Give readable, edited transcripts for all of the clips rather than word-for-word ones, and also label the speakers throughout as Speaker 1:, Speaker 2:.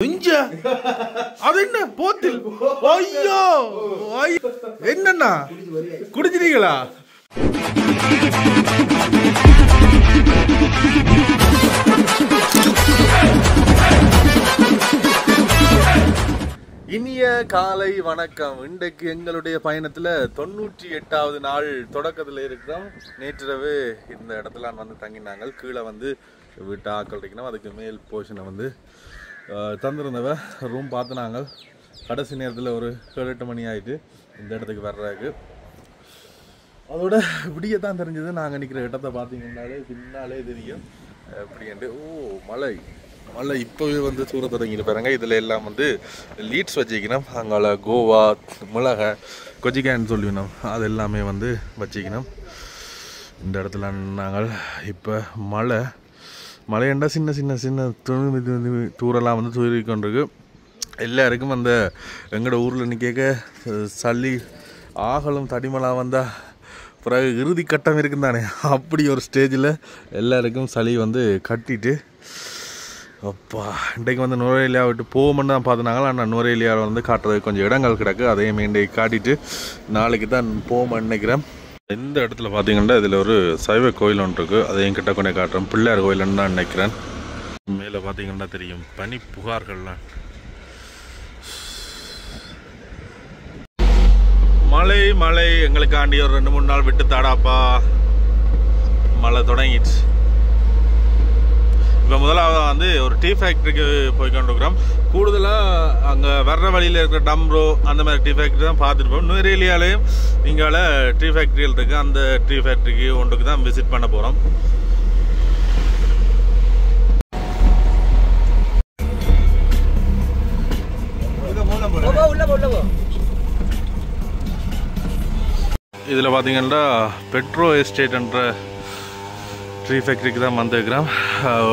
Speaker 1: அது என்ன போத்தில்? ஐயோ என்னண்ணா குடிச்சிட்டீங்களா? இனிய காலை வணக்கம். இன்றைக்கு எங்களுடைய பயணத்துல 98வது நாள் தொடக்கத்துல இருக்கிறோம். நேற்றிரவு இந்த இடத்துல வந்து தங்கினாங்க. கீழே வந்து வீட்டு ஆக்கள் இருக்கணும். அதுக்கு மேல் போர்ஷனை வந்து தந்திருந்தவ ரூம் பார்த்துனாங்க. கடைசி நேரத்தில் ஒரு 7-8 மணி ஆகிட்டு இந்த இடத்துக்கு வர்றாக்கு. அதோட விடியத்தான் தெரிஞ்சது. நாங்கள் நிற்கிற இடத்தை பார்த்தீங்கன்னாலே பின்னாலே தெரியும் அப்படின்ட்டு. மழை மழை இப்போவே வந்து தூர தொடங்கிட்டு பாருங்க. இதில் எல்லாம் வந்து லீட்ஸ் வச்சுக்கணும். அங்கால கோவா, மிளகை, கொச்சிக்கான்னு சொல்லிக்கணும். அது எல்லாமே வந்து வச்சுக்கணும். இந்த இடத்துல நாங்கள் இப்போ மழையண்டா சின்ன சின்ன சின்ன தூரெல்லாம் வந்து தூரி கொண்டிருக்கு. எல்லாருக்கும் அந்த எங்களோட ஊரில் நிற்க சளி ஆகலும் தடிமலாக வந்தால் பிறகு இறுதி கட்டம் இருக்கும் தானே, அப்படி ஒரு ஸ்டேஜில் எல்லாருக்கும் சளி வந்து கட்டிட்டு அப்பா இன்றைக்கு வந்து நுரையிலியா விட்டு போகும்னு தான் பார்த்துனாங்களா. ஆனால் நுரையிலியாவில் வந்து காட்டுறதுக்கு கொஞ்சம் இடங்கள் கிடக்கு. அதையும் இன்றைக்கு காட்டிட்டு நாளைக்கு தான் போகும்னு நினைக்கிறேன். இந்த இடத்துல பார்த்தீங்கன்னா இதில் ஒரு சைவ கோயில் ஒன்று இருக்குது. அதையும் கிட்ட கொண்டே காட்டுறேன். பிள்ளையார் கோயில்னு தான் நினைக்கிறேன். மேலே பார்த்தீங்கன்னா தெரியும் பனி புகார்கள்லாம். மழை மழை எங்களுக்காண்டி ஒரு 2-3 நாள் விட்டு தாடாப்பா மழை தொடங்கிடுச்சு. இப்போ முதலாவது வந்து ஒரு டீ ஃபேக்ட்ரிக்கு போய்கொண்டிருக்கிறோம். கூடுதலாக அங்கே வர்ற வழியில் இருக்கிற டம்ரோ அந்த மாதிரி டீ ஃபேக்ட்ரி தான் பார்த்துருப்போம். நுரேலியாலேயும் இங்கால டீ ஃபேக்ட்ரிகள் இருக்குது. அந்த டீ ஃபேக்ட்ரிக்கு ஒன்றுக்கு தான் விசிட் பண்ண போகிறோம். இதில் பார்த்தீங்கன்னா பெட்ரோ எஸ்டேட்ன்ற ட்ரீ ஃபேக்ட்ரிக்கு தான் வந்துருக்கிறோம்.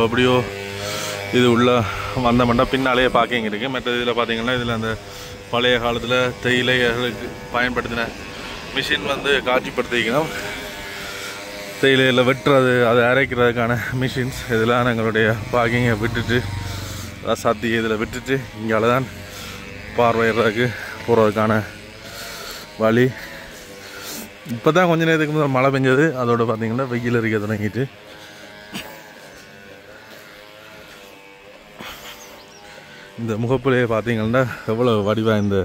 Speaker 1: எப்படியோ இது உள்ள வந்தோம்னா பின்னாலேயே பார்க்கிங் இருக்குது. மற்ற இதில் பார்த்தீங்கன்னா இதில் அந்த பழைய காலத்தில் தேயிலைகளுக்கு பயன்படுத்தின மிஷின் வந்து காட்சிப்படுத்திக்கணும். தேயிலையில் வெட்டுறது, அதை அரைக்கிறதுக்கான மிஷின்ஸ் இதெல்லாம் எங்களுடைய பார்க்கிங்கை விட்டுட்டு சாத்தி இதில் விட்டுட்டு இங்கால தான் பார்வையிடுறதுக்கு போகிறதுக்கான வழி. இப்போ தான் கொஞ்ச நேரத்துக்கு முதல் மழை பெஞ்சது. அதோடு பார்த்தீங்கன்னா வெயில் இருக்க தொடங்கிட்டு இந்த முகப்புலையே பார்த்தீங்கன்னா எவ்வளோ வடிவாக இந்த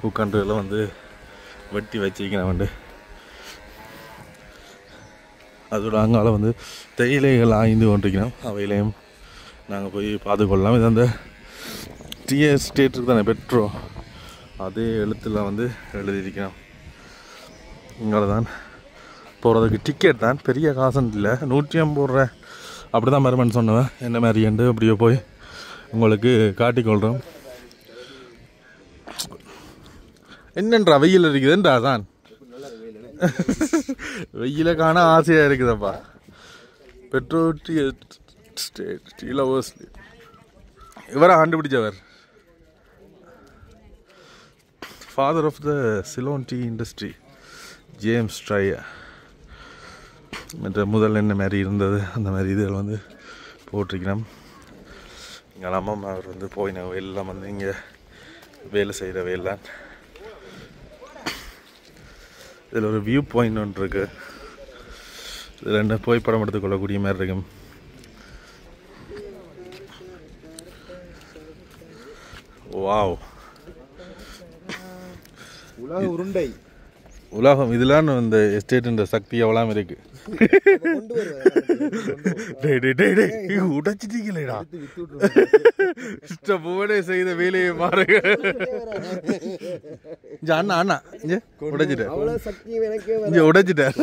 Speaker 1: பூக்கன்றுகளை வந்து வெட்டி வச்சுக்கிறேன். அதோட அங்கால வந்து தேயிலைகள் ஆய்ந்து கொண்டிருக்கிறோம். அவையிலையும் நாங்கள் போய் பார்த்துக்கொள்ளலாம். இது அந்த டீ எஸ்டேட்டுக்கு தானே பெட்ரோ அதே எழுத்தில் வந்து எழுதியிருக்கிறோம். இங்கே தான் போகிறதுக்கு டிக்கெட் தான், பெரிய காசுன்னு இல்லை, 150 ரூபா அப்படி தான் மருமன் சொன்னவன். என்ன மாதிரி என்று அப்படியே போய் உங்களுக்கு காட்டிக்கொள்கிறோம். என்னன்றா வெயில் இருக்குதுன்றா தான் வெயில காண ஆசையாக இருக்குதப்பா. Pedro tea estate tea lovers இவரை கண்டுபிடிச்சவர் father of the Ceylon tea industry James Taylor. மற்ற முதல் என்ன மாதிரி இருந்தது அந்த மாதிரி இதில் வந்து போட்டிருக்கிறோம். எங்கள் அம்மா அவர் வந்து போயின எல்லாம் வந்து இங்கே வேலை செய்கிற வேலாம். இதில் ஒரு வியூ பாயிண்ட் ஒன்று இருக்குது. இதில் என்ன போய் படம் எடுத்துக்கொள்ளக்கூடிய மாதிரி இருக்கும். வாவ், உலக உருண்டை உலகம். இதெல்லாம் இந்த எஸ்டேட்டுன்ற சக்தி எவ்வளவு இருக்கு. உடைச்சிட்டீங்களேடா, இஷ்டப்போட செய்த வேலையை மாறுங்க. அண்ணா அண்ணா உடைச்சிட்டேன், உடைச்சிட்டேன்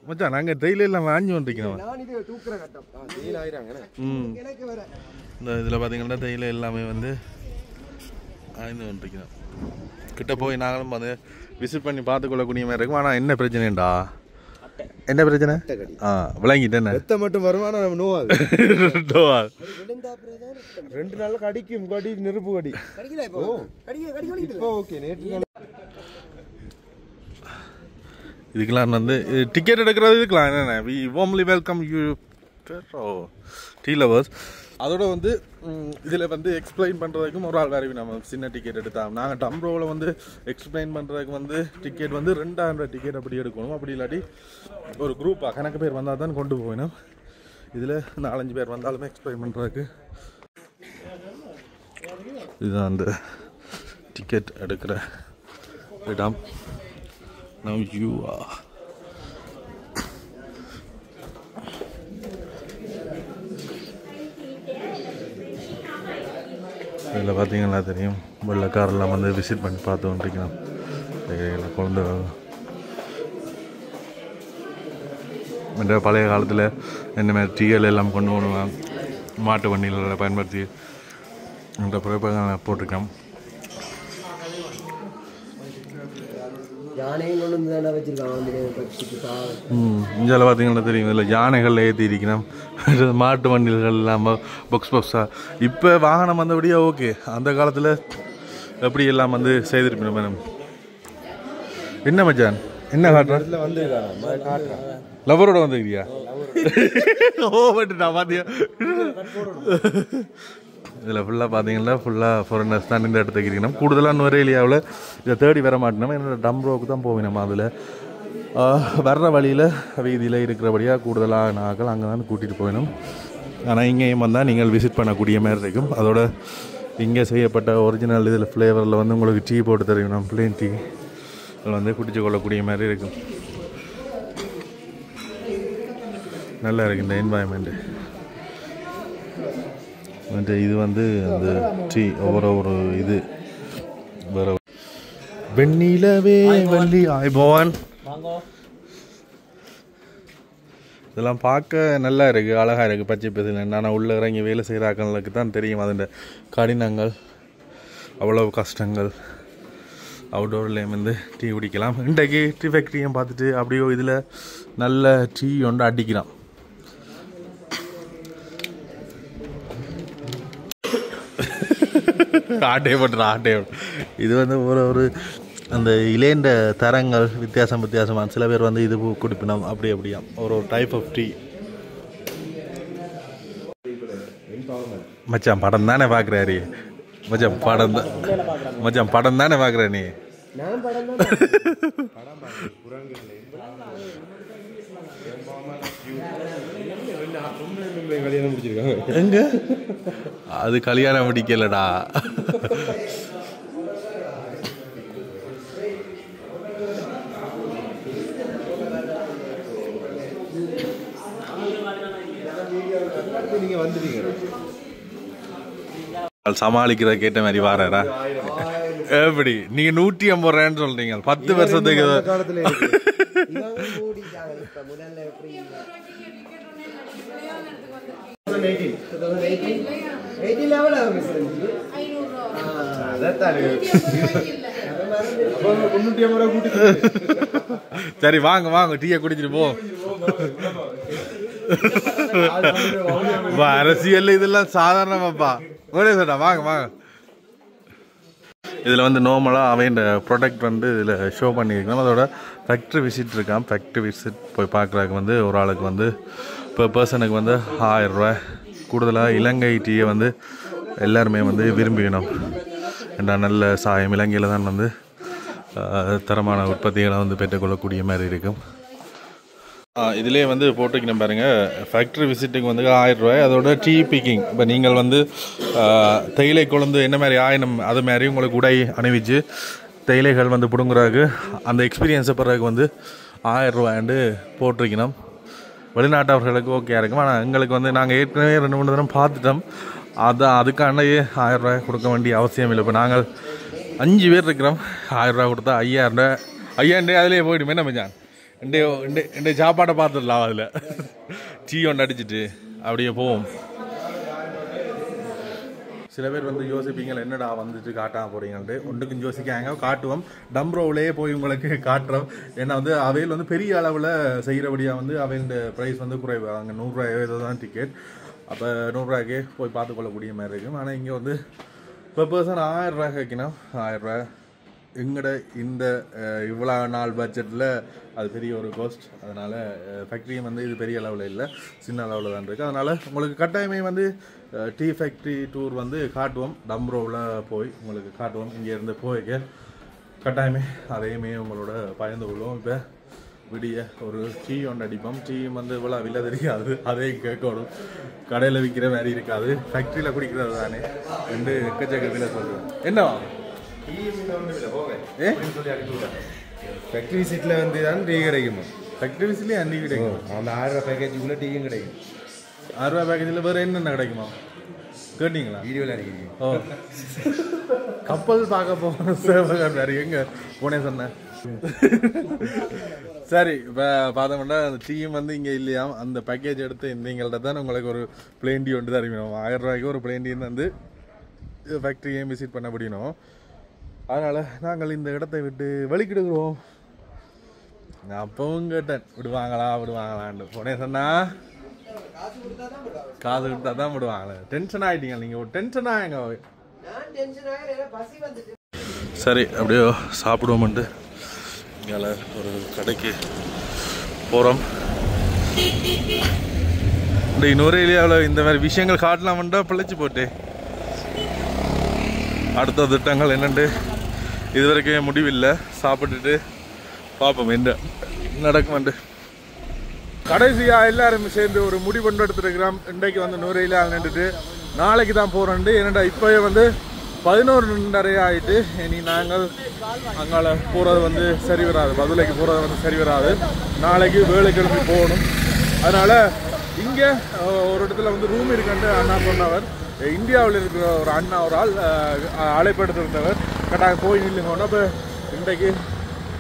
Speaker 1: மச்சான். நாங்க ட்ரெயில எல்லாம் வாங்கி வந்துருக்கோம். இந்த இதுல பாத்தீங்கன்னா ட்ரெயில எல்லாமே வந்து ஆய்ந்து வந்துருக்கோம். கிட்ட போய் நாங்களும் வந்து விசிட் பண்ணி பார்த்துக்கொள்ளக்கூடிய மாதிரி இருக்கும். ஆனால் என்ன பிரச்சனைடா, என்ன பிரச்சனை விளங்கிட்டேன். மட்டும் வருமானம் நம்ம நோவாது 2 நாள் கடிக்கும். கடி நெருப்பு கடி. இதுக்கெல்லாம் வந்து டிக்கெட் எடுக்கிறது இதுக்கெல்லாம் என்னென்ன we warmly welcome you tea lovers. அதோட வந்து இதில் வந்து எக்ஸ்பிளைன் பண்ணுறதுக்கும் ஒரு ஆள் வேறு நம்ம சின்ன டிக்கெட் எடுத்தாங்க. நாங்கள் டம்ரோவில் வந்து எக்ஸ்பிளைன் பண்ணுறதுக்கு வந்து டிக்கெட் வந்து 2000 டிக்கெட் அப்படி எடுக்கணும். அப்படி இல்லாட்டி ஒரு குரூப்பாக கணக்கு பேர் வந்தால் தான் கொண்டு போகணும். இதில் 4-5 பேர் வந்தாலுமே எக்ஸ்பிளைன் பண்ணுறதுக்கு இதுதான் அந்த டிக்கெட் எடுக்கிற இடம். Now you are. இதில் பார்த்தீங்கன்னா தெரியும், வெள்ளக்காரெல்லாம் வந்து விசிட் பண்ணி பார்த்து வந்துருக்கணும். குழந்தைகள் இந்த பழைய காலத்தில் இந்த மாதிரி டீகள் எல்லாம் கொண்டு போடுவாங்க, மாட்டு வண்டிகளை பயன்படுத்தி இந்த புகைப்படங்களை போட்டிருக்கோம். இங்கே பார்த்தீங்கன்னா தெரியும், இதில் யானைகள் ஏற்றி இருக்கணும், மாட்டு வண்டிகள் இல்லாமல் பாக்ஸாக. இப்போ வாகனம் வந்தபடியே ஓகே, அந்த காலத்தில் எப்படி எல்லாம் வந்து செய்திருப்பேன் மேடம். என்ன மச்சான் என்ன காட்டுறேன் லவரோட வந்துருக்கியா? ஓவட்டுட்டா பார்த்தியா? இதில் ஃபுல்லாக பார்த்தீங்கன்னா ஃபுல்லாக ஃபாரினர்ஸ் தான் இந்த இடத்துக்கு இருக்கணும். கூடுதலாக நுரையிலியாவில் இதை தேடி வர மாட்டோம். என்னோட டம்ரோவுக்கு தான் போவேன். நம்ம அதில் வர்ற வழியில் வீதியில் இருக்கிறபடியாக கூடுதலாக நாங்கள் அங்கே தான் கூட்டிகிட்டு போயிடும். ஆனால் இங்கேயும் வந்தால் நீங்கள் விசிட் பண்ணக்கூடிய மாதிரி இருக்கும். அதோட இங்கே செய்யப்பட்ட ஒரிஜினல் இதில் ஃப்ளேவரில் வந்து உங்களுக்கு டீ போட்டு தருவினோம், பிளேன் டீ. அதில் வந்து குடிச்சு கொள்ளக்கூடிய மாதிரி இருக்கும். நல்லா இருக்குது இந்த என்வாயன்மெண்ட்டு. இது வந்து அந்த டீ ஒவ்வொரு இது வேற வெண்ணிலவே வள்ளி ஆய்பவன். இதெல்லாம் பார்க்க நல்லா இருக்குது, அழகாக இருக்குது, பச்சை பசங்க. நான் உள்ளே இறங்கி வேலை செய்கிறாக்களுக்கு தான் தெரியும் அதோட கடினங்கள், அவ்வளோ கஷ்டங்கள். அவுட்டோர்லேயும் வந்து டீ குடிக்கலாம். இன்றைக்கு டீ ஃபேக்ட்ரியும் பார்த்துட்டு அப்படியோ இதில் நல்ல டீ ஒன்று அடிக்கலாம். இது வந்து ஒரு அந்த இலேண்ட தரங்கள் வித்தியாசமான. சில பேர் வந்து இது குடிப்பினோம், அப்படி அப்படியா ஒரு டைப் ஆஃப் டீ. மச்சான் படம் தானே பார்க்குறாரு? மச்சான் படம் தானே பார்க்குற நீ? எங்க அது கல்யாணம் முடிக்கலடா. சமாளிக்கிற கேட்ட மாதிரி வாரா எப்படி? நீங்க 150 ரூபான்னு சொல்றீங்க 10 வருஷத்துக்கு. சரி வாங்க டீயை குடிச்சிட்டு போ. அரசியல் இதெல்லாம் சாதாரணமாப்பா. வாங்க. இதில் வந்து நார்மலாக அவையின் ப்ராடக்ட் வந்து இதில் ஷோ பண்ணியிருக்கோம். அதோட ஃபேக்ட்ரி விசிட் இருக்கான். ஃபேக்ட்ரி விசிட் போய் பார்க்குறதுக்கு வந்து ஒரு ஆளுக்கு வந்து இப்போ பர்சனுக்கு வந்து 1000 ரூபா. கூடுதலாக இலங்கை டீயை வந்து எல்லாருமே வந்து விரும்பிக்கணும். ஏன்னா நல்ல சாயம் இலங்கையில் தான் வந்து தரமான உற்பத்திகளை வந்து பெற்றுக்கொள்ளக்கூடிய மாதிரி இருக்கும். இதிலே வந்து போட்டுக்கணும் பாருங்கள். ஃபேக்ட்ரி விசிட்டுக்கு வந்து 1000 ரூபாய். அதோட டீ பிக்கிங், இப்போ நீங்கள் வந்து தேயிலை கொழுந்து என்ன மாதிரி ஆயினும் அது மாதிரி உங்களுக்கு உடை அணிவிச்சு தேயிலைகள் வந்து பிடுங்குறதுக்கு அந்த எக்ஸ்பீரியன்ஸை பெறதுக்கு வந்து 1000 ரூபாய்ண்டு போட்டிருக்கணும். வெளிநாட்டவர்களுக்கு ஓகே இருக்கும். ஆனால் எங்களுக்கு வந்து நாங்கள் ஏற்கனவே 2-3 தரம் பார்த்துட்டோம். அதுக்கான 1000 ரூபாய் கொடுக்க வேண்டிய அவசியம் இல்லை. இப்போ நாங்கள் 5 பேர் இருக்கிறோம். 1000 ரூபா கொடுத்தா 5000 ரூபா. 5000 ரூபா அதிலே போயிடுமே. என்ன மச்சான், இந்த சாப்பாடை பார்த்துடலாம். அதில் டீ ஒன்று அடிச்சுட்டு அப்படியே போவோம். சில பேர் வந்து யோசிப்பீங்க என்னடா வந்துட்டு காட்டாம போறீங்கன்ட்டு. ஒன்றுக்கும் யோசிக்காங்க, காட்டுவோம். டம்ரோவிலேயே போய் உங்களுக்கு காட்டுறோம். ஏன்னா வந்து அவையில் வந்து பெரிய அளவில் செய்கிறபடியாக வந்து அவையோட ப்ரைஸ் வந்து குறைவு. அங்கே 100 ரூபாய் தான் டிக்கெட். அப்போ 100 ரூபாய்க்கே போய் பார்த்துக்கொள்ளக்கூடிய மாதிரி இருக்கும். ஆனால் இங்கே வந்து per person 1000 ரூபாய் வைக்கணும். 1000 ரூபாய் எங்கட இந்த இவ்வளோ நாள் பட்ஜெட்டில் அது பெரிய ஒரு கோஸ்ட். அதனால் ஃபேக்ட்ரியும் வந்து இது பெரிய அளவில் இல்லை, சின்ன அளவில் தான் இருக்குது. அதனால் உங்களுக்கு கட்டாயமே வந்து டீ ஃபேக்ட்ரி டூர் வந்து காட்டுவோம். டம்ரோவில் போய் உங்களுக்கு காட்டுவோம். இங்கேருந்து போய்க்க கட்டாயமே அதையுமே உங்களோட பயந்து கொள்வோம். இப்போ விடிய ஒரு டீ ஒன்று அடிப்போம். டீயும் வந்து இவ்வளோ விலை தெரியாது, அதையும் கேட்கணும். கடையில் விற்கிற மாதிரி இருக்காது, ஃபேக்ட்ரியில் குடிக்கிறது தானே ரெண்டு எக்கச்சக்க விலை சொல்லுவேன். என்ன
Speaker 2: ஃபேக்ட்ரி விசிட்டில் வந்து தான் டீ கிடைக்குமா?
Speaker 1: ஃபேக்ட்ரி விசிட்லேயே அன்னி கிடைக்கும்.
Speaker 2: அந்த 1000 ரூபா பேக்கேஜுக்குள்ளே டீயும் கிடைக்கும்.
Speaker 1: 1000 ரூபா பேக்கேஜில் வேறு என்னென்ன கிடைக்குமா கேட்டீங்களா?
Speaker 2: வீடியோவில் அடிக்கிறீங்க.
Speaker 1: ஓ, கப்பல் பார்க்க போகிற சேவகர் வேறு எங்கே போனே சொன்னேன். சரி, இப்போ பார்த்தோம்னா அந்த டீயும் வந்து இங்கே இல்லையா, அந்த பேக்கேஜ் எடுத்து எங்கள்கிட்ட தான் உங்களுக்கு ஒரு பிளேன் டீ ஒன்று தருவினோம். 1000 ரூபாய்க்கு ஒரு பிளேன் டீன்னு வந்து ஃபேக்ட்ரியையும் விசிட் பண்ண முடியணும். அதனால் நாங்கள் இந்த இடத்தை விட்டு வலிக்கிடுகிறோம். நான் அப்பவும் கேட்டேன் விடுவாங்களான்னு. போனே சொன்னா காசு கொடுத்தா தான் விடுவாங்களே. டென்ஷன் ஆகிட்டீங்க நீங்கள், ஒரு டென்ஷன் ஆகுங்க. சரி, அப்படியே சாப்பிடுவோம்ட்டு இங்கே ஒரு கடைக்கு போகிறோம். இந்த இன்னொரு ஏரியாவில் இந்த மாதிரி விஷயங்கள் காட்டலாம்ட்டா பிழைச்சி போட்டு அடுத்த திட்டங்கள் என்னென்று இது வரைக்கும் முடிவில்லை. சாப்பிட்டுட்டு பார்ப்போம் என்ன நடக்குமெண்டு. கடைசியாக எல்லாரும் சேர்ந்து ஒரு முடிவு எடுத்துருக்கிறோம். இன்றைக்கு வந்து நூறையில் நின்றுட்டு நாளைக்கு தான் போகிறோண்டு. என்னடா இப்போயே வந்து 11:30 ஆகிட்டு. இனி நாங்கள் அங்கால போகிறது வந்து சரி வராது, பதுளைக்கு போகிறது வந்து சரி வராது. நாளைக்கு வேலைக்கிழமை போகணும். அதனால் இங்கே ஒரு இடத்துல வந்து ரூம் இருக்குன்ட்டு அண்ணா சொன்னவர். இந்தியாவில் இருக்கிற ஒரு அண்ணா ஒரு ஆள் அழைப்படுத்திருந்தவர். கட்டாயம் போய் நில்லுங்கன்னா இப்போ இன்றைக்கு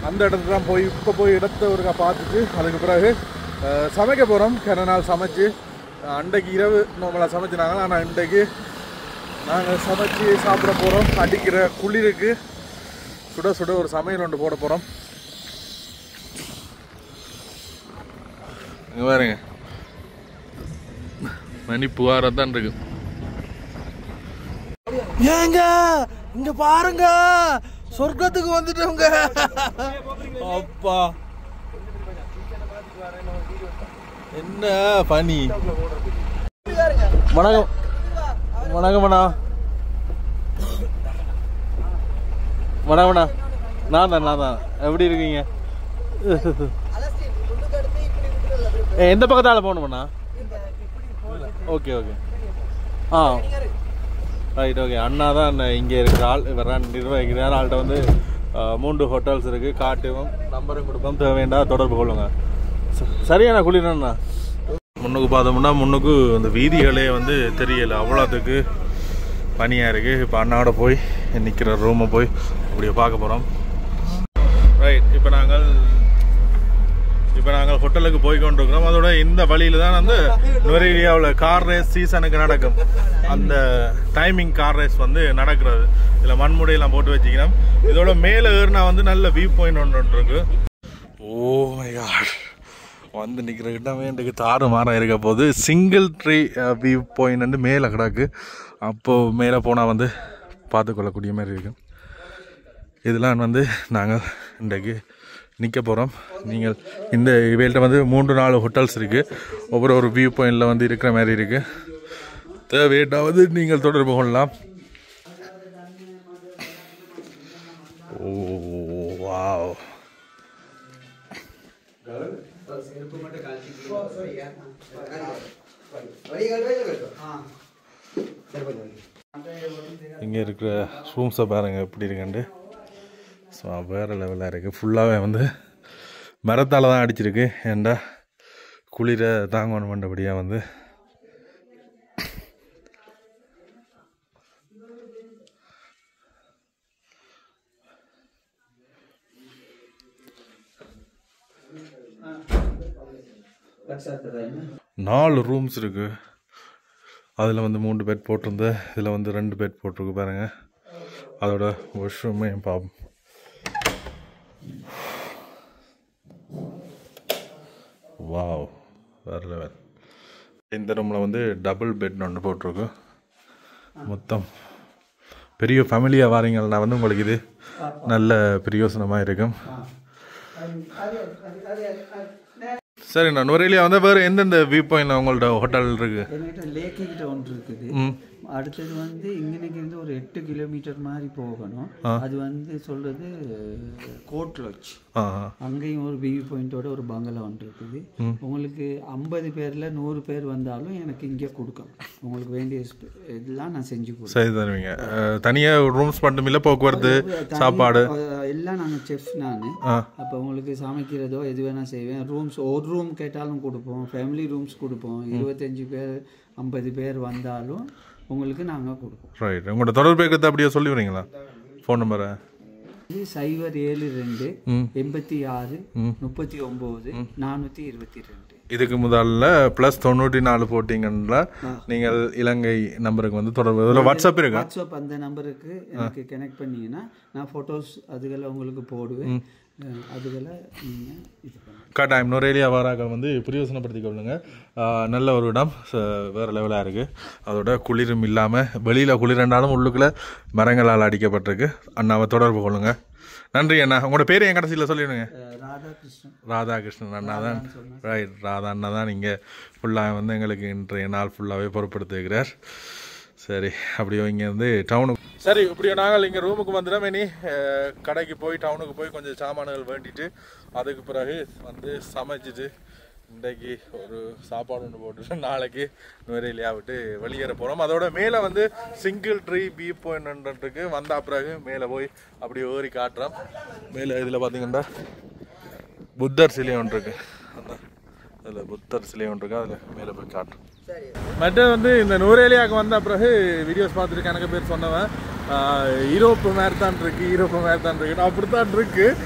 Speaker 1: அந்த இடத்துல தான் போய் இடத்த ஒருக்கா பார்த்துட்டு அதுக்கு பிறகு சமைக்க போகிறோம். கிண நாள் சமைச்சு அன்றைக்கு இரவு நம்மளை சமைச்சினாங்க. ஆனால் இன்றைக்கு நாங்கள் சமைச்சு சாப்பிட போகிறோம். அடிக்கிற குளிருக்கு சுட சுட ஒரு சமையல் ஒன்று போட போகிறோம். இங்கே பாருங்க, மணி புகாரம் தான் இருக்கு. ஏங்க இங்க பாருங்க, சொர்க்கத்துக்கு வந்துட்டோங்க. அப்பா என்ன பனி. வணக்கம் வணக்கம்ண்ணா. வணக்கம்ண்ணா. நான் தான். எப்படி இருக்கீங்க? எந்த பக்கத்தால் போகணுமாண்ணா? ஓகே ஆ ரைட், ஓகே. அண்ணா தான் இங்கே இருக்கிற ஆள், இவர் தான் நிர்வகிக்கிறார். ஆள்கிட்ட வந்து 3 ஹோட்டல்ஸ் இருக்குது. காட்டுவோம், நம்பரும் கொடுப்போம், தேவைண்டா தொடர்பு கொள்ளுங்க. சரியாண்ணா, குளிரண்ணா. முன்னுக்கு பார்த்தோம்னா முன்னுக்கு அந்த வீதிகளே வந்து தெரியலை, அவ்வளோத்துக்கு பனியாக இருக்குது. இப்போ அண்ணாவோட போய் நிற்கிற ரூமை போய் அப்படியே பார்க்க போகிறோம். ரைட், இப்போ நாங்கள் ஹோட்டலுக்கு போய் கொண்டிருக்கிறோம். அதோட இந்த வழியில் தான் வந்து நுரையீரியாவில் கார் ரேஸ் சீசனுக்கு நடக்கும். அந்த டைமிங் கார் ரேஸ் வந்து நடக்கிறது. இதில் மண்முடையெல்லாம் போட்டு வச்சுக்கிறோம். இதோட மேலே ஏறினா வந்து நல்ல வியூ பாயிண்ட் ஒன்று இருக்கு. ஓ மை காட், வந்து நிற்கிற இடமே எனக்கு தாறு மாறம் இருக்க போது. சிங்கிள் ட்ரீ வியூ பாயிண்ட் வந்து மேலே கிடக்கு. அப்போது மேலே போனால் வந்து பார்த்துக்கொள்ளக்கூடிய மாதிரி இருக்கு. இதெல்லாம் வந்து நாங்கள் இன்றைக்கு நிற்க போகிறோம். நீங்கள் இந்த இவையில்ட்ட வந்து 3-4 ஹோட்டல்ஸ் இருக்குது. ஒவ்வொரு வியூ பாயிண்டில் வந்து இருக்கிற மாதிரி இருக்குது. தேவையாவது நீங்கள் தொடர்பு கொள்ளலாம். ஓ வாவ், இங்கே இருக்கிற ரூம்ஸை பாருங்கள் எப்படி இருக்குண்டு. ஸோ வேறு லெவலாக இருக்குது. ஃபுல்லாகவே வந்து மரத்தால் தான் அடிச்சிருக்கு. ஏண்டா குளிரை தாங்கணும் பண்ணபடியாக வந்து நாலு ரூம்ஸ் இருக்குது. அதில் வந்து 3 பெட் போட்டிருந்து, இதில் வந்து 2 பெட் போட்டிருக்கு பாருங்கள். அதோட வாஷ்ரூமே பார்ப்போம். வாவ், வேறு லெவல். இந்த ரூமில் வந்து டபுள் பெட் ஒன்று போட்டிருக்கு. மொத்தம் பெரிய ஃபேமிலியாக வாரீங்கன்னா வந்து உங்களுக்கு இது நல்ல பிரயோசனமாக இருக்கும். சரி, நான் நுரையிலேயே வந்து வேறு எந்தெந்த வியூ பாயிண்ட் உங்கள்ட்ட ஹோட்டல் இருக்குது?
Speaker 3: என்கிட்ட லேக்கு கிட்ட ஒன்று இருக்குது. அடுத்தது வந்து இங்கனைக்கு இருந்து ஒரு 8 கிலோமீட்டர் மாதிரி போகணும். அது வந்து சொல்றது கோட் லாட்ஜ். அங்கேயும் ஒரு வியூ பாயிண்டோட ஒரு பங்களா ஒன்று இருக்குது. உங்களுக்கு 50 பேர்ல 100 பேர் வந்தாலும் எனக்கு இங்கே கொடுக்கணும். உங்களுக்கு வேண்டிய இதெல்லாம் நான் செஞ்சு கொடுப்பேன்.
Speaker 1: சரி தருவீங்க. தனியாக ரூம்ஸ் மட்டும் இல்லை, போக்குவரத்து, சாப்பாடு
Speaker 3: எல்லாம் நாங்கள் செஃப் நான். அப்போ உங்களுக்கு சமைக்கிறதோ எது வேணால் செய்வேன். ரூம்ஸ் ஒரு ரூம் கேட்டாலும் கொடுப்போம். ஃபேமிலி ரூம்ஸ் கொடுப்போம். 25 பேர் 50 பேர் வந்தாலும் உங்களுக்கு நாங்கள் கொடுப்போம்.
Speaker 1: ரைட். உங்களோட தொடர்பு இருக்கிறத அப்படியே சொல்லி வரீங்களா? ஃபோன் நம்பரை
Speaker 3: 072 86 39 422.
Speaker 1: இதுக்கு முதல்ல +94 போட்டிங்கன்னா நீங்கள் இலங்கை நம்பருக்கு வந்து தொடர்பு. இதில் வாட்ஸ்அப் இருக்கு.
Speaker 3: வாட்ஸ்அப் அந்த நம்பருக்கு எனக்கு கனெக்ட் பண்ணிங்கன்னா நான் ஃபோட்டோஸ் அதுகளை உங்களுக்கு போடுவேன். அதுகளை நீங்கள் இது பண்ணுங்கள்.
Speaker 1: கட்டாயம் நுரையிலேயே வாராக்கள் வந்து பிரயோசனப்படுத்தி கொள்ளுங்க. நல்ல ஒரு இடம், வேறு லெவலாக இருக்குது. அதோட குளிரும் இல்லாமல் வெளியில் குளிரண்டாலும் உள்ளுக்குள்ளே மரங்களால் அடிக்கப்பட்டிருக்கு. அண்ணாவை தொடர்பு கொள்ளுங்க. நன்றி அண்ணா. உங்களோட பேர் என் கடைசியில் சொல்லிவிடுங்க. ராதாகிருஷ்ணன் அண்ணா தான். ரைட். ராதா அண்ணா தான் நீங்கள் ஃபுல்லாக வந்து எங்களுக்கு இன்றைய நாள் ஃபுல்லாகவே பொறுப்படுத்துகிறார். சரி, அப்படியோ இங்கேருந்து டவுனுக்கு. சரி, இப்படியோ நாங்கள் இங்கே ரூமுக்கு வந்துடும். இனி கடைக்கு போய் டவுனுக்கு போய் கொஞ்சம் சாமான்கள் வேண்டிட்டு அதுக்கு பிறகு வந்து சமைச்சிட்டு இன்றைக்கு ஒரு சாப்பாடு ஒன்று போட்டுட்டு நாளைக்கு நுரையிலியா விட்டு வெளியேற போகிறோம். அதோட மேலே வந்து சிங்கிள் ட்ரீ வியூ பாயிண்ட்ன்றதுக்கு வந்த பிறகு மேலே போய் அப்படியே ஏறி காட்டுறோம். மேலே இதில் பார்த்தீங்கன்னா புத்தர் சிலை ஒன்று இருக்குது. அந்த அதில் புத்தர் சிலை ஒன்று இருக்குது. அதில் மேலே போய் காட்டுறோம். மற்ற வந்து இந்த நுரையிலியாவுக்கு வந்த பிறகு வீடியோஸ் பார்த்துட்டு எனக்கு பேர் சொன்னவன் யூரோப்பு மாதிரி தான் இருக்குது, யூரோப்பு மாதிரி தான் இருக்குது. அப்படித்தான் இருக்குது.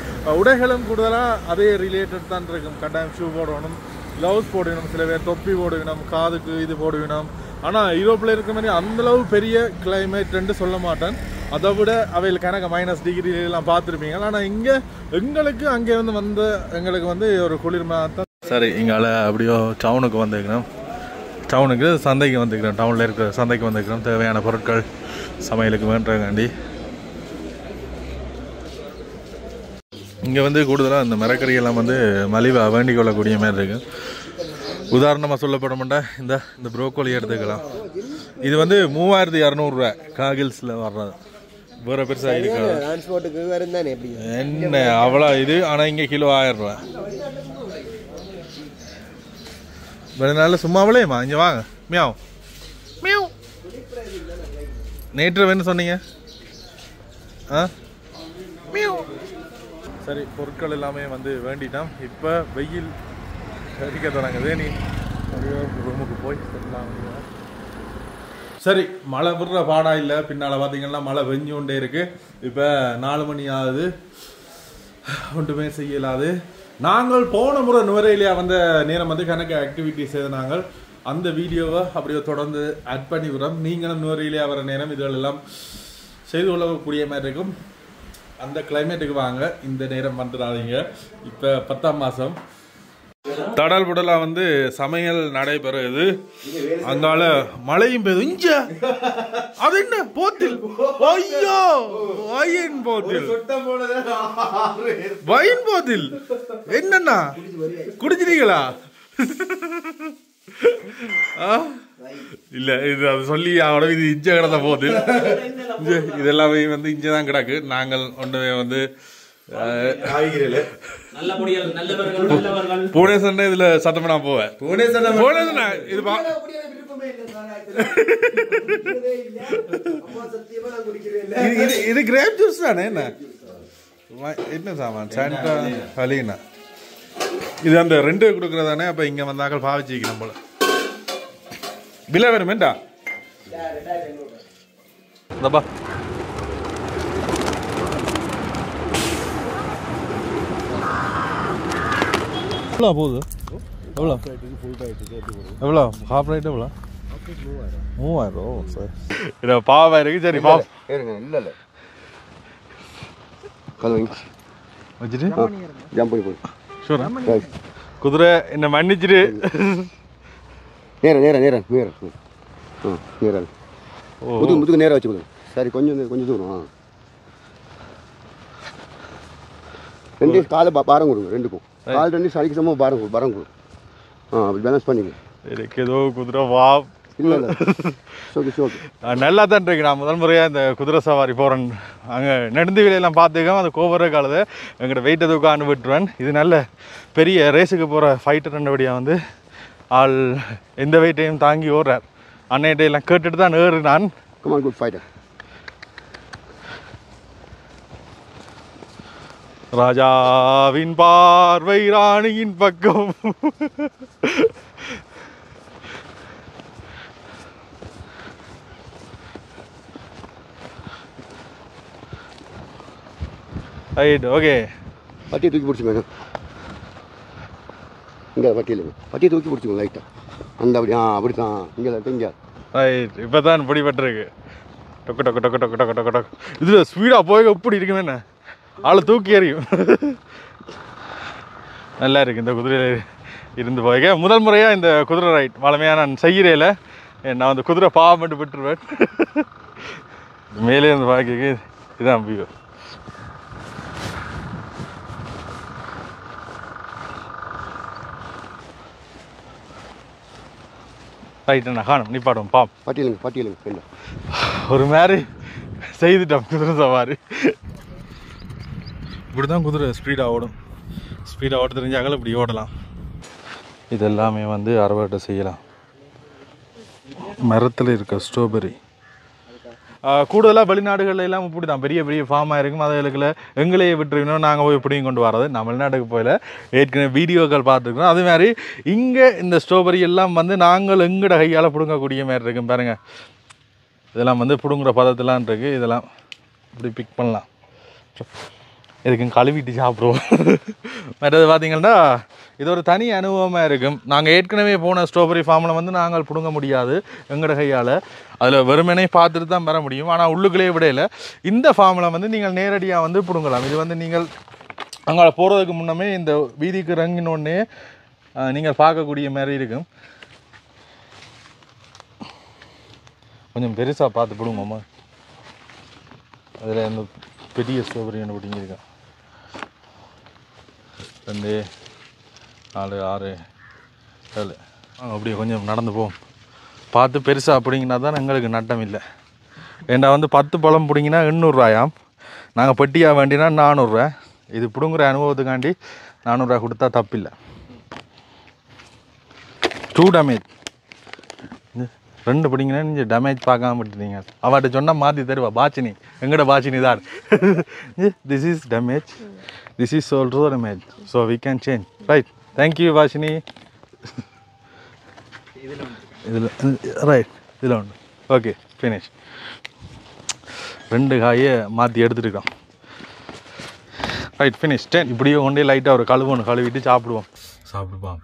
Speaker 1: உடைகளும் கூடுதலாக அதே ரிலேட்டட் தான் இருக்கும். கட்டாயம் ஷூ போடணும், க்ளவுஸ் போடணும், சில பேர் தொப்பி போடுவினோம், காதுக்கு இது போடுவினோம். ஆனால் யூரோப்பில் இருக்கிற மாதிரி அந்தளவு பெரிய கிளைமேட்ன்னு சொல்ல மாட்டேன். அதை விட அவையில் கணக்கு -டிகிரிலாம் பார்த்துருப்பீங்க. ஆனால் இங்கே எங்களுக்கு அங்கே வந்து எங்களுக்கு வந்து ஒரு குளிர்மையாக தான். சரி, இங்கால அப்படியோ டவுனுக்கு வந்துக்கிறோம். டவுனுக்கு சந்தைக்கு வந்துக்கிறோம். டவுனில் இருக்கிற சந்தைக்கு வந்துக்கிறோம். தேவையான பொருட்கள் சமையலுக்கு வேண்டாண்டி. இங்கே வந்து கூடுதலாக இந்த மரக்கறியெல்லாம் வந்து மலிவாக வேண்டிக் கொள்ளக்கூடிய மாதிரி இருக்குது. உதாரணமாக சொல்லப்பட மாட்டேன், இந்த ப்ரோக்கோலி எடுத்துக்கலாம். இது வந்து 3200 ரூபா காகில்ஸில் வர்றது. வேறு பெருசாக இருக்காது என்ன அவ்வளோ இது. ஆனால் இங்கே கிலோ 1000 ரூபா. வெளிநாள சும்மாவிலேமா இங்கே வாங்க. Meow meow. நேற்று என்ன சொன்னீங்க? மியாவ். சரி, பொருட்கள் எல்லாமே வந்து வேண்டிட்டோம். இப்போ வெயில் அடிக்க தொடங்குது. நீ அப்படியே ரூமுக்கு போய் சொல்லலாம். சரி, மழை விடுற பாடா இல்லை. பின்னால் பார்த்தீங்கன்னா மழை வெஞ்சு கொண்டே இருக்குது. இப்போ 4 மணி ஆகுது. ஒன்றுமே செய்யலாது. நாங்கள் போன முறை நுரையிலியா வந்த நேரம் வந்து கணக்கு ஆக்டிவிட்டிஸ் நாங்கள் அந்த வீடியோவை அப்படியே தொடர்ந்து ஆட் பண்ணி விடுறோம். நீங்களும் நுரையிலியா வர நேரம் இதுகளெல்லாம் செய்து கொள்ளக்கூடிய மாதிரி இருக்கும். அந்த கிளைமேட்டுக்கு வாங்க, இந்த நேரம் வந்துடாதீங்க. இப்போ 10ஆம் மாதம் தடல் புடலாக வந்து சமையல் நடைபெறுது. அங்கால மழையும் பெய்யுது. இஞ்ச அது என்ன போத்தில்? ஐயோ, வைன் போத்தில், வைன் போத்தில் என்னன்னா குடிச்சிட்டீங்களா? இல்ல, இது அது சொல்லி அவட இது இஞ்ச கிடந்த போதில். இதெல்லாமே வந்து இஞ்சதான் கிடக்கு. நாங்கள் ஒன்றுமே வந்து பூனே சண்டை இதுல சத்தம் நான் போவேன். பூனே சண்டை இது இது கிரேப் ஜூஸ் தானே? என்ன சாமான் சாண்டா ஹலீனா இது அந்த 2 கொடுக்கறதானே. அப்ப இங்க வந்தாக்கள் பாவிச்சிக்கணும் போல. பில வேணுமேண்டா இந்தப்பா. எவ்வளோ போகுது? எவ்வளோ எவ்வளோ ஹாஃப் ரைட் எவ்வளோ? 3000. ஓ சரி, இதை பாவம் இருக்கு. சரி பாவம்
Speaker 4: இல்லை இல்லை கல்
Speaker 1: வச்சுட்டு
Speaker 4: ஜம்ப் பண்ணி போய்
Speaker 1: ஷூரா குதிரை என்ன மன்னிச்சிட்டு
Speaker 4: நேரம் நேரம் நேரம் நேரம் நேரம் முதுகு நேரம் வச்சு கொடுங்க. சரி, கொஞ்சம் தூரம். ரெண்டு காலை பாரம் கொடுங்க ரெண்டுக்கும் கால் ரெண்டு சளிக்கு சமம் பாரம் கொடு அப்படி பேலன்ஸ் பண்ணிங்க
Speaker 1: எனக்கு ஏதோ குதிரை வா
Speaker 4: இல்லை இல்லை ஓகே ஓகே
Speaker 1: நல்லா தான் இருக்கு. நான் முதல் முறையாக இந்த குதிரை சவாரி போகிறேன். அங்கே நெடுந்து விலையெல்லாம் பார்த்துக்கோம். அந்த கோபுர காலத்தை எங்கிட்ட வெயிட்டை தூக்காண்டு விட்டுருவேன். இது நல்ல பெரிய ரேஸுக்கு போகிற ஃபைட்டர் ரெண்டபடியாக வந்து ஆள் எந்த வெயிட்டையும் தாங்கி ஓடுறார். அன்னையிட்ட எல்லாம் கேட்டுட்டு தான் ஏறினான்.
Speaker 4: Come on good fighter.
Speaker 1: ராஜாவின் பார்வை ராணியின் பக்கம். Right okay.
Speaker 4: பட்டியை தூக்கி பிடிச்சிக்கோங்க. இங்கே பட்டியை தூக்கி பிடிச்சிக்கோங்க லைட்டாக. அந்த அப்படி அப்படி தான் இங்கே
Speaker 1: ரைட். இப்போ தான் பிடிபட்டுருக்கு. டொக்கு டொக்கு டொக்கு டொக்கு டொக்கு டொக்கு டொக்கு. இதில் ஸ்பீடாக போய் எப்படி இருக்குமே என்ன ஆளை தூக்கி எறியும். நல்லா இருக்குது இந்த குதிரையில் இருந்து போய்க்க. முதல் முறையாக இந்த குதிரை ரைட் வளமையாக நான் செய்கிறேல. நான் அந்த குதிரை பாவம் மட்டும் விட்டுருவேன். மேலே இருந்து பார்க்க இதுதான் வியூ. ரைட்டு நான் காணும் நிப்பாடுவோம் பாம்.
Speaker 4: பட்டியலுங்க
Speaker 1: ஒரு மாதிரி செய்துட்டோம் குதிரை சவாரி. இப்படி தான் குதிரை ஸ்பீடாக ஓடும். ஸ்பீடாக ஓட்ட தெரிஞ்சாக்கள் இப்படி ஓடலாம். இது எல்லாமே வந்து அறுவடை செய்யலாம். மரத்தில் இருக்க ஸ்ட்ராபெரி கூடுதலாக வெளிநாடுகளில் எல்லாம் இப்படி தான் பெரிய பெரிய ஃபார்மாக இருக்கும். அதுகளுக்குள்ள எங்களையே விட்டுருக்கணும் நாங்கள் போய் இப்படியும் கொண்டு வரது. நம்ம வெளிநாட்டுக்கு போயில ஏற்கனவே வீடியோக்கள் பார்த்துருக்கோம். அதே மாதிரி இங்கே இந்த ஸ்ட்ராபெரி எல்லாம் வந்து நாங்கள் எங்கட கையால் பிடுங்கக்கூடிய மாதிரி இருக்கும் பாருங்கள். இதெல்லாம் வந்து பிடுங்குற பதத்தெல்லாம் இருக்குது. இதெல்லாம் இப்படி பிக் பண்ணலாம். இதுக்கு கழுவிட்டு சாப்பிடுவோம். மற்றது பார்த்திங்கன்னா இது ஒரு தனி அனுபவமாக இருக்கும். நாங்கள் ஏற்கனவே போன ஸ்ட்ராபெரி ஃபார்மில் வந்து நாங்கள் பிடுங்க முடியாது எங்கட கையால். அதில் வெறுமனே பார்த்துட்டு தான் பெற முடியும். ஆனால் உள்ளுக்குள்ளே விடையில் இந்த ஃபார்மில் வந்து நீங்கள் நேரடியாக வந்து பிடுங்கலாம். இது வந்து நீங்கள் அங்கே போகிறதுக்கு முன்னமே இந்த வீதிக்கு இறங்கினோடனே நீங்கள் பார்க்கக்கூடிய மாதிரி இருக்கும். கொஞ்சம் பெருசாக பார்த்து பிடுங்கம்மா. அதில் இந்த பெரிய ஸ்ட்ராபெரி ஒன்று பிடிங்கிருக்கேன். 2 4 6 7 அப்படியே கொஞ்சம் நடந்து போவோம். பார்த்து பெருசாக பிடிங்கினா தான் எங்களுக்கு நட்டம் இல்லை. ஏண்டா வந்து 10 பழம் பிடிங்கினா 800 ரூபாயாம். நாங்கள் பெட்டியாக வேண்டினா 400 ரூபா. இது பிடுங்குற அனுபவத்துக்காண்டி 400 ரூபா கொடுத்தா தப்பில்லை. 2 டேமேஜ் 2 பிடிங்கினா நீங்கள் டேமேஜ் பார்க்காம விட்டுட்டீங்க. அவர்கிட்ட சொன்னால் மாற்றி தருவா. பாச்சினி எங்கட பாச்சினி தான். This is damage. This is also damage, so we can change. Right. Thank you, Vashini. Right. இதில் ஒன்று. Okay, finish. 2 காயை மாற்றி எடுத்துருக்கோம். Right finish. 10. இப்படியே கொண்டே லைட்டாக ஒரு கழுவிட்டு சாப்பிடுவோம். சாப்பிடுவோம்.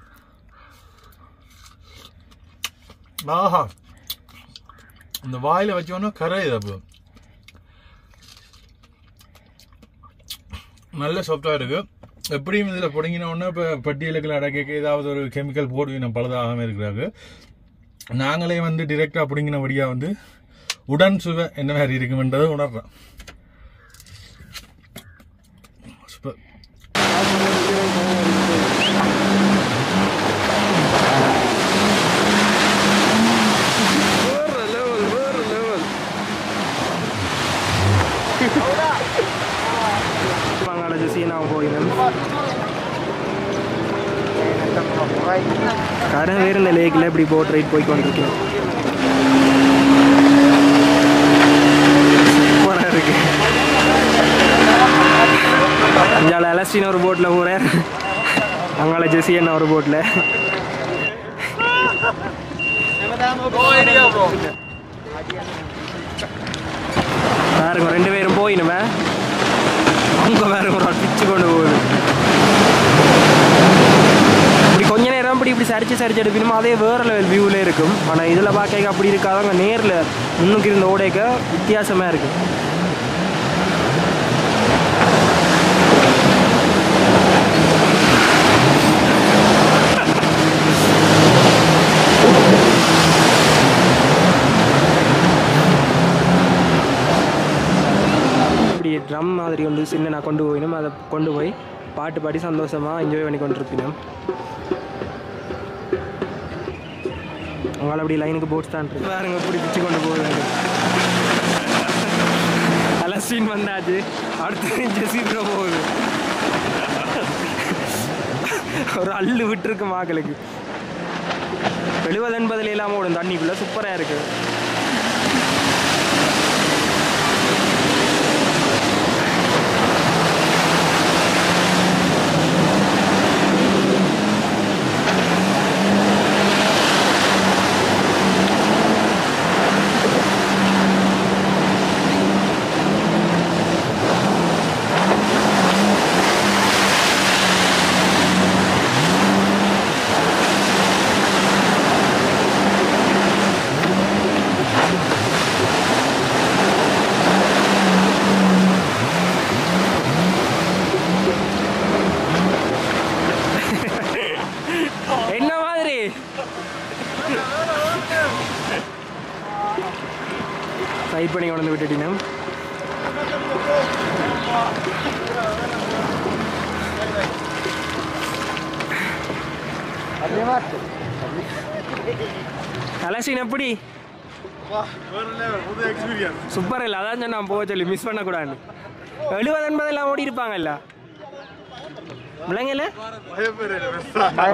Speaker 1: ஆஹா, இந்த வாயில் வச்சோன்னா கரையுது. அப்போ நல்ல சாஃப்டாக இருக்குது. எப்படியும் இதில் பிடிங்கினோன்னா இப்போ பட்டியலுக்கு அடக்க ஏதாவது ஒரு கெமிக்கல் போடுவீங்க பழுதாகாமல் இருக்கிறாங்க. நாங்களே வந்து டிரெக்டாக பிடிங்கினபடியாக வந்து உடன் சுவை என்ன மாதிரி இருக்குமென்றதை உணர்றோம்.
Speaker 3: கரை வேறு இந்த லேக்கில் இப்படி போட் ரைட் போய் கொண்டிருக்கேன். சூப்பராக இருக்கு. அஞ்சால அலஸ்டின் ஒரு போட்டில் போகிறேன். அங்கால ஜெசி என்ன ஒரு போட்டில். பாருங்க 2 பேரும் போயினுமே. அங்கே வேறு ஒரு பிச்சு கொண்டு போகுது. இப்படி கொஞ்ச நேரம் இப்படி சரிச்சு எடுக்கணுமோ அதே வேறு லெவல் வியூவில் இருக்கும். ஆனால் இதில் பார்க்க அப்படி இருக்காதவங்க நேரில் முன்னுக்கு இருந்த ஓடைக்க வித்தியாசமாக இருக்குது. இப்படி ட்ரம் மாதிரி ஒன்று சின்ன நான் கொண்டு போயினும். அதை கொண்டு போய்
Speaker 5: பாட்டு பாடி சந்தோஷமாக என்ஜாய் பண்ணி கொண்டிருப்பினோம். அவங்கள அப்படி லைனுக்கு போட்ஸ் தான் இருக்கு பாருங்க, இப்படி பிச்சு கொண்டு போகுது. அலஸ்டீன் வந்தாச்சு, அடுத்து ஜெசிப்ரோ போகுது. ஒரு அள்ளு விட்டுருக்கு மக்களுக்கு. 70-80 இல்லாமல் ஓடும் தண்ணிக்குள்ளே, சூப்பராக இருக்குது. சைட் பண்ணி கொண்டு விட்டுட்டீங்க. அலசின் எப்படி சூப்பர் இல்லை? அதான் சொன்ன போக சொல்லி மிஸ் பண்ணக்கூடாது. 70-80 எல்லாம் ஓடி இருப்பாங்கல்ல விளங்கல.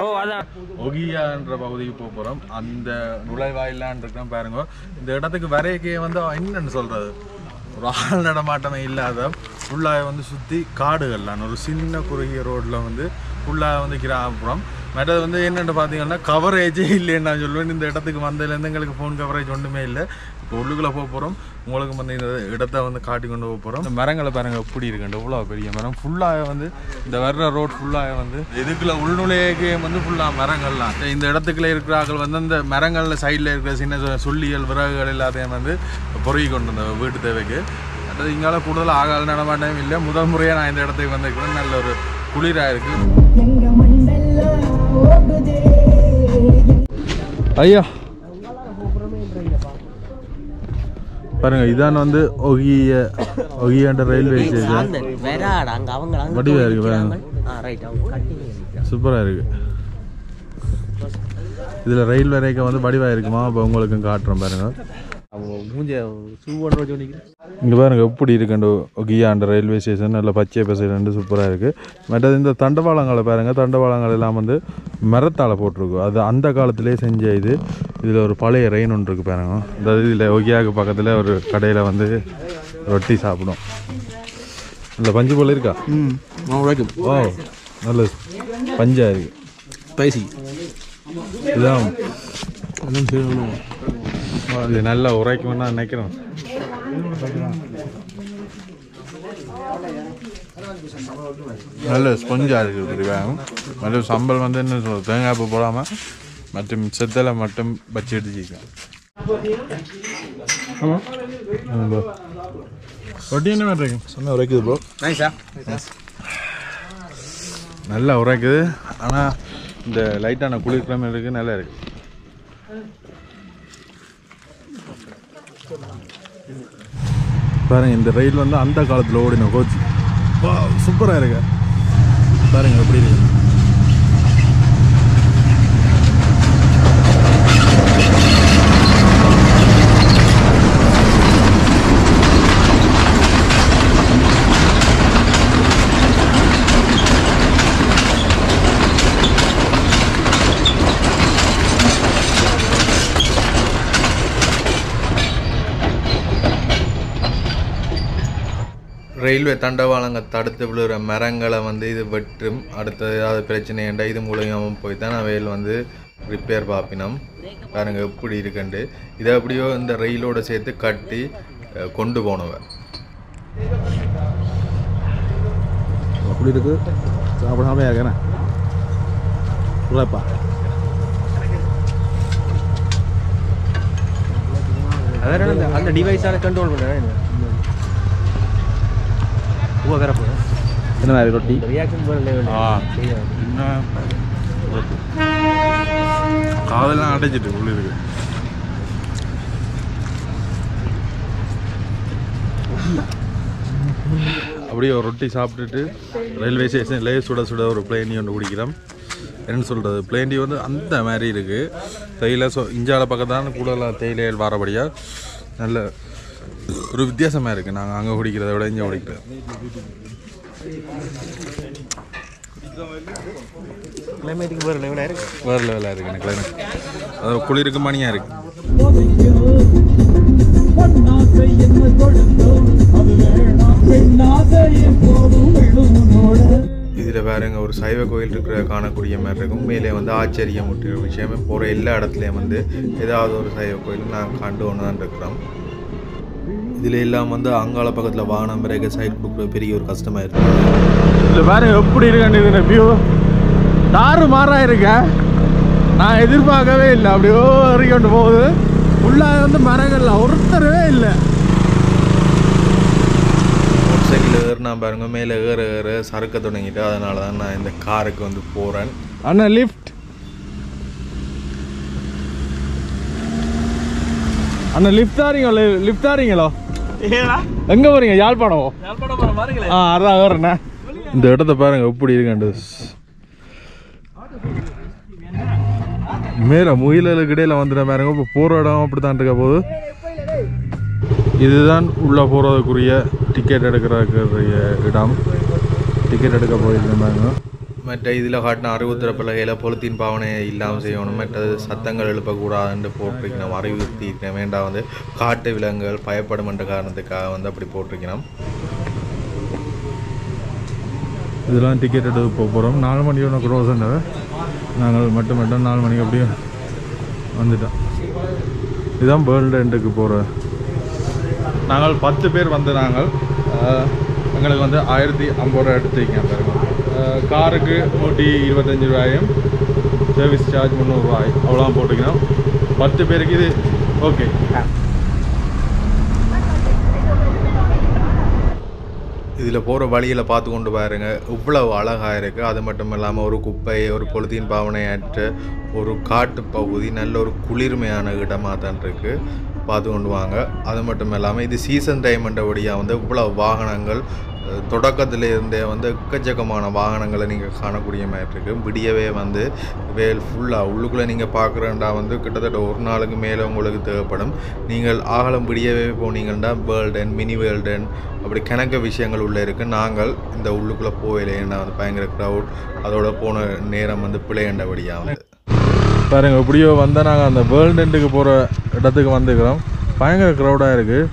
Speaker 5: ஓ அதான்
Speaker 1: ஒகியான்ற பகுதிக்கு போக போகிறோம். அந்த நுழைவாயிலான் இருக்கிறோம் பாருங்க. இந்த இடத்துக்கு வரைக்கே வந்து என்னன்னு சொல்கிறது, ஒரு ஆள் நடமாட்டமே இல்லாத ஃபுல்லாக வந்து சுற்றி காடுகள்லாம், ஒரு சின்ன குறுகிய ரோட்டில் வந்து ஃபுல்லாக வந்து கிராமப்புறம். மற்றது வந்து என்னென்னு பார்த்தீங்கன்னா கவரேஜே இல்லைன்னு நான் சொல்லுவேன். இந்த இடத்துக்கு வந்ததுலேருந்து எங்களுக்கு ஃபோன் கவரேஜ் ஒன்றுமே இல்லை. இப்போ உள்ளுக்குள்ளே போக போகிறோம். உங்களுக்கு வந்து இந்த இடத்த வந்து காட்டி கொண்டு போக போகிறோம். இந்த மரங்களை பாருங்க எப்படி இருக்குண்டு, இவ்வளோ பெரிய மரம். ஃபுல்லாக வந்து இந்த வர்ற ரோட் ஃபுல்லாக வந்து இதுக்குள்ள உள்நுழையே வந்து ஃபுல்லாக மரங்கள்லாம். இந்த இடத்துக்குள்ளே இருக்கிறார்கள் வந்து அந்த மரங்களில் சைடில் இருக்கிற சின்ன சொல்லிகள் விறகுகள் எல்லாத்தையும் வந்து பொறுக்கி கொண்டு வந்த வீட்டு தேவைக்கு. அது இங்கால கூடுதல் ஆகாத நடமாட்டமே இல்லை. முதல் முறையாக நான் இந்த இடத்துக்கு வந்திருக்கிறேன். நல்ல ஒரு குளிராக இருக்குது. ஐயா பாருங்க, இதான் வந்து ஒகியாண்ட ரயில்வே ஸ்டேஷன். வடிவா இருக்கு பாருங்க, சூப்பரா இருக்கு. இதுல ரயில் வரைக்கும் வந்து வடிவா இருக்குமா? இப்போ உங்களுக்கும் காட்டுறோம் பாருங்க. இங்கே பாருங்க எப்படி இருக்குண்டு ஒகியாண்ட ரயில்வே ஸ்டேஷன். நல்ல பச்சை பசையில சூப்பராக இருக்குது. மற்றது இந்த தண்டவாளங்களை பாருங்கள். தண்டவாளங்கள் எல்லாம் வந்து மரத்தால் போட்டிருக்கும். அது அந்த காலத்திலே செஞ்ச இது. இதில் ஒரு பழைய ரெயின் ஒன்று இருக்குது பாருங்க. இந்த இதில் ஒகியாவுக்கு பக்கத்தில் ஒரு கடையில் வந்து ரொட்டி சாப்பிடும். நல்ல பஞ்சு போல் இருக்கா? ஓ நல்ல பஞ்சா இருக்கு. பைசி இதுதான் இது நல்லா உரைக்கும்னு நான் நினைக்கிறேன். நல்ல ஸ்பொஞ்சாக இருக்குது. நல்ல சம்பல் வந்து என்ன சொல்கிறது, தேங்காய் பூ போடாமல் மற்றும் செத்தலை மட்டும் வச்சு எடுத்துக்கலாம். ரொட்டி என்ன மாதிரி இருக்கு? சொன்ன உரைக்குது ப்ரோ. நைஸா? நல்லா உரைக்குது. ஆனால் இந்த லைட்டான குளிர்கிழமை இருக்குது, நல்லா இருக்குது. பாருங்க, இந்த ரயில் வந்து அந்த காலத்தில் ஓடின கோச். சூப்பராக இருக்கு பாருங்க எப்படி இருக்கு. ரயில்வே தண்டவாளங்கள் தடுத்து விழுகிற மரங்களை வந்து இது வெட்டும். அடுத்தது ஏதாவது பிரச்சனை ஏண்டா இது மூலியமாக போய் தான் அவையில் வந்து ரிப்பேர் பார்ப்பினோம். பாருங்கள் எப்படி இருக்குண்டு. இதை அப்படியோ இந்த ரயிலோடு சேர்த்து கட்டி கொண்டு போனவன். அப்படி இருக்கு. சாப்பிடாம இருக்கேன்
Speaker 5: அந்த டிவைஸால கண்ட்ரோல் பண்ணுறேன்.
Speaker 1: என்ன மாதிரி ரொட்டி காதெல்லாம் அடைச்சிட்டு உள்ள இருக்கு. அப்படியே ஒரு ரொட்டி சாப்பிட்டுட்டு ரயில்வே ஸ்டேஷன்லேயே சுட சுட ஒரு பிளேனி ஒன்று குடிக்கிறோம். என்ன சொல்கிறது, பிளேண்டி வந்து அந்த மாதிரி இருக்குது. தேயிலை இஞ்சால பக்கத்தான் கூடலாம் தேயிலைகள் வரபடியாக நல்ல ஒரு வித்தியாசமாக இருக்குது. நாங்கள் அங்கே குடிக்கிறத விட இங்கே குடிக்கிறோம்.
Speaker 5: கிளைமேட்டுக்கு வேறு லெவலாக இருக்குது.
Speaker 1: வேறு லெவலாக இருக்குது எனக்கு கிளைமேட். அது குளிருக்கு மணியாக இருக்குது. இதில் வேறுங்க ஒரு சைவ கோயில் இருக்கிற காணக்கூடிய மாதிரி இருக்கும். மேலே வந்து ஆச்சரியம் முற்றிய விஷயமே போகிற எல்லா இடத்துலையும் வந்து ஏதாவது ஒரு சைவ கோயில் நாங்கள் கண்டு ஒன்று தான் இருக்கிறோம். இதில் எல்லாம் வந்து அங்காள பக்கத்தில் வாகனம் பிறகு சைட் கொடுக்குற பெரிய ஒரு கஷ்டமாக இருக்குது. இதில் வேறு எப்படி இருக்காண்டு இதில் வியூ தாறு மாறாக இருக்க. நான் எதிர்பார்க்கவே இல்லை. அப்படியோ கொண்டு போகுது. ஃபுல்லாக வந்து மரங்கள்ல ஒருத்தரவே இல்லை. மோட்டர் சைக்கிள் ஏறினா பாருங்க, மேலே ஏற சறுக்க தொடங்கிட்டு, அதனால தான் நான் இந்த காருக்கு வந்து போகிறேன். அண்ணா லிஃப்ட், அண்ணா லிஃப்ட் தாரீங்களோ? லிஃப்ட் தாரீங்களோ? எங்கே போறீங்க? யாழ்ப்பாணம். அதான் ஏறண்ணா. இந்த இடத்த பாருங்க எப்படி இருக்காண்டு. மேலே முயலுக்கு இடையில வந்துட பாருங்க. இப்போ போகிற இடம் அப்படி தான் இருக்க போகுது. இதுதான் உள்ளே போகிறதுக்குரிய டிக்கெட் எடுக்கிறதுக்குரிய இடம். டிக்கெட் எடுக்க போயிருந்தாங்க. மற்ற இதில் காட்டின அறிவுறுத்துற பிள்ளைகளை பொலித்தீன் பாவனை இல்லாமல் செய்யணும். மற்றது சத்தங்கள் எழுப்பக்கூடாதுன்னு போட்டிருக்கணும். அறிவுறுத்திருக்கேன் வேண்டாம். வந்து காட்டு விலங்குகள் பயப்படும் என்ற காரணத்துக்காக வந்து அப்படி போட்டிருக்கணும். இதெல்லாம் டிக்கெட் எடுத்து போகிறோம். 4 மணி ஒன்று க்ரோஸ். நாங்கள் மட்டும் 4 மணிக்கு அப்படியே வந்துட்டோம். இதுதான் வேர்ல்டு எண்டுக்கு போகிற. நாங்கள் 10 பேர் வந்து நாங்கள் எங்களுக்கு வந்து 1050 ரூபா எடுத்துருக்கேன் பாருங்க. காருக்கு 125 ரூபாயும் சர்வீஸ் சார்ஜ் 300 ரூபாய் அவ்வளோதான் போட்டுக்கணும். 10 பேருக்கு இது ஓகே. இதில் போகிற வழியில் பார்த்து கொண்டு பாருங்க, இவ்வளவு அழகாக இருக்குது. அது மட்டும் இல்லாமல் ஒரு குப்பை, ஒரு பொலித்தீன் பாவனையற்ற ஒரு காட்டு பகுதி, நல்ல ஒரு குளிர்மையான இடமாக தான் இருக்குது. பார்த்து கொண்டு வாங்க. அது மட்டும் இல்லாமல் இது சீசன் டைம்ன்றபடியாக வந்து இவ்வளோ வாகனங்கள் தொடக்கத்தில் இருந்தே வந்து எக்கச்சக்கமான வாகனங்களை நீங்கள் காணக்கூடிய மாதிரி இருக்குது. விடியவே வந்து வேல் ஃபுல்லாக உள்ளுக்குள்ளே நீங்கள் பார்க்குறேன்டா வந்து கிட்டத்தட்ட ஒரு நாளுக்கு மேலே உங்களுக்கு தேவைப்படும். நீங்கள் ஆகலம் விடியவே போனீங்கன்னா வேர்ல்டன், மினி வேர்ல்டன் அப்படி கணக்க விஷயங்கள் உள்ளே இருக்குது. நாங்கள் இந்த உள்ளுக்குள்ளே போகலைன்னா வந்து பயங்கர க்ரௌட். அதோட போன நேரம் வந்து பிழையண்டபடியாக வந்து பாருங்க. எப்படியோ வந்தால் நாங்கள் அந்த வேர்ல்டெண்டுக்கு போகிற இடத்துக்கு வந்துக்கிறோம். பயங்கர க்ரௌடாக இருக்குது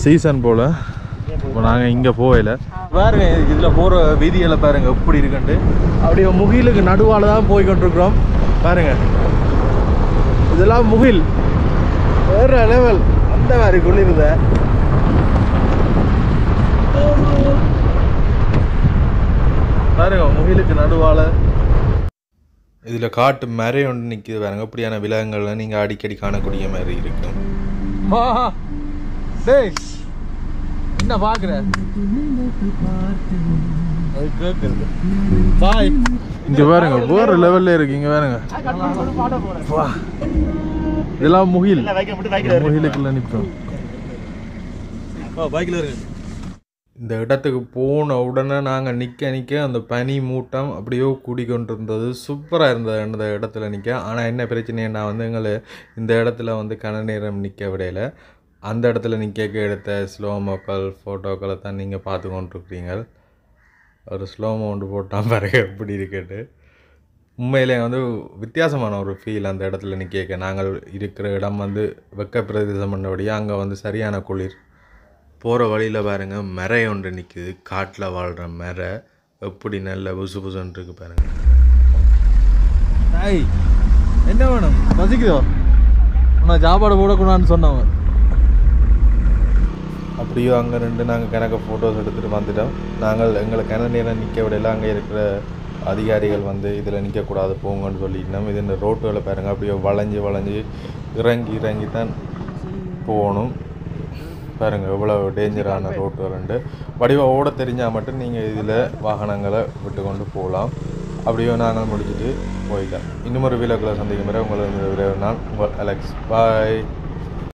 Speaker 1: சீசன் போல். இப்போ நாங்கள் இங்கே போகல. பாருங்க இதில் போகிற வீதியில் பாருங்க எப்படி இருக்குன்ட்டு. அப்படியே முகிலுக்கு நடுவால் தான் போய் கொண்டிருக்கிறோம். பாருங்க இதெல்லாம் முகில் வேறு லெவல். அந்த மாதிரி குளிருத பாருங்க முகிலுக்கு நடுவால். இதில் காட்டு மறை ஒன்று நிற்கிது பாருங்க. இப்படியான விலங்குகள்லாம் நீங்கள் அடிக்கடி காணக்கூடிய மாதிரி இருக்கும். என்ன பார்க்குற இங்கே பாருங்க வேறு லெவலில் இருக்கு. இங்கே பாருங்க இதெல்லாம் முகில். முகிலுக்குள்ள நிற்போம். பைக்கில் இருக்கு. இந்த இடத்துக்கு போன உடனே நாங்கள் நிற்க அந்த பனி மூட்டம் அப்படியோ கூடிக்கொண்டிருந்தது. சூப்பராக இருந்தது அந்த இடத்துல நிற்க. ஆனால் என்ன பிரச்சனைன்னா வந்து எங்களை இந்த இடத்துல வந்து கன நேரம் நிற்க விடையில. அந்த இடத்துல நிற்க எடுத்த ஸ்லோமோக்கள் ஃபோட்டோக்களை தான் நீங்கள் பார்த்து கொண்டிருக்கிறீங்க. ஒரு ஸ்லோமோ ஒன்று போட்டால் பாருங்க எப்படி இருக்கட்டு. உண்மையிலே வந்து வித்தியாசமான ஒரு ஃபீல் அந்த இடத்துல நிற்க. நாங்கள் இருக்கிற இடம் வந்து வெக்க பிரதேசம் பண்ணபடியாக அங்கே வந்து சரியான குளிர். போகிற வழியில் பாருங்க மரை ஒன்று நிற்குது. காட்டில் வாழ்கிற மரை எப்படி நல்ல புசு புசுன்னு இருக்கு பாருங்க. என்ன வேணும்? பசிக்குதோ? நான் சாப்பாடு போடக்கூடாதுன்னு சொன்னவங்க. அப்படியோ அங்கே ரெண்டு நாங்கள் கணக்க ஃபோட்டோஸ் எடுத்துகிட்டு வந்துட்டோம். நாங்கள் எங்களை கிண நேரம் நிற்க விடையில அங்கே இருக்கிற அதிகாரிகள் வந்து இதில் நிற்கக்கூடாது போங்கன்னு சொல்லிட்டோம். இது இந்த ரோட்டுகளை பாருங்கள் அப்படியே வளைஞ்சி இறங்கி தான் போகணும். பாருங்கள் எவ்வளோ டேஞ்சரான ரோட்டு ரெண்டு. வடிவாக ஓட தெரிஞ்சால் மட்டும் நீங்கள் இதில் வாகனங்களை விட்டு கொண்டு போகலாம். அப்படியோ நாங்கள் முடிச்சுட்டு போயிட்டோம். இன்னும் ஒரு வீலோக்களை சந்திக்கும் முறை உங்களை நான் உங்கள் அலெக்ஸ். பாய்.